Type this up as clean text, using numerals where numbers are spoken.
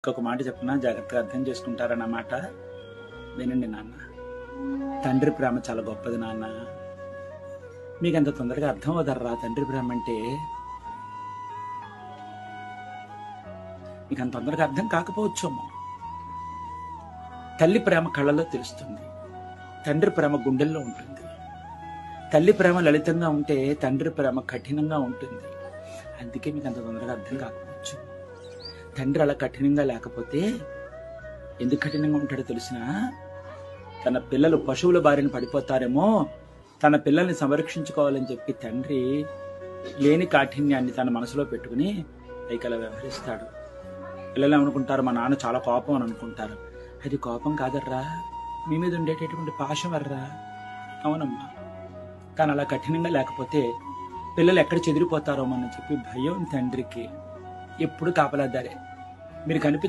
ఇంకొక మాట చెప్పినా జాగ్రత్తగా అర్థం చేసుకుంటారన్నమాట. వినండి నాన్న. తండ్రి ప్రేమ చాలా గొప్పది నాన్న. మీకు అంత తొందరగా అర్థం అవుతారా తండ్రి ప్రేమ అంటే? మీకు అంత తొందరగా అర్థం కాకపోవచ్చేమో. తల్లి ప్రేమ కళ్ళలో తెలుస్తుంది, తండ్రి ప్రేమ గుండెల్లో ఉంటుంది. తల్లి ప్రేమ లలితంగా ఉంటే తండ్రి ప్రేమ కఠినంగా ఉంటుంది. అందుకే మీకు అంత తొందరగా అర్థం కాకపోవచ్చు. తండ్రి అలా కఠినంగా లేకపోతే ఎందుకు కఠినంగా ఉంటాడో తెలిసినా, తన పిల్లలు పశువుల బారిన పడిపోతారేమో, తన పిల్లల్ని సంరక్షించుకోవాలని చెప్పి తండ్రి లేని కాఠిన్యాన్ని తన మనసులో పెట్టుకుని పైకలా వ్యవహరిస్తాడు. పిల్లలు ఏమనుకుంటారు, మా నాన్న చాలా కోపం అని అనుకుంటారు. అది కోపం కాదర్రా, మీ మీద ఉండేటటువంటి పాశం వర్రా. అవునమ్మా, కానీ అలా కఠినంగా లేకపోతే పిల్లలు ఎక్కడ చెదిరిపోతారో అని చెప్పి భయం తండ్రికి. ఎప్పుడు కాపలాదారే. మీరు కనిపించ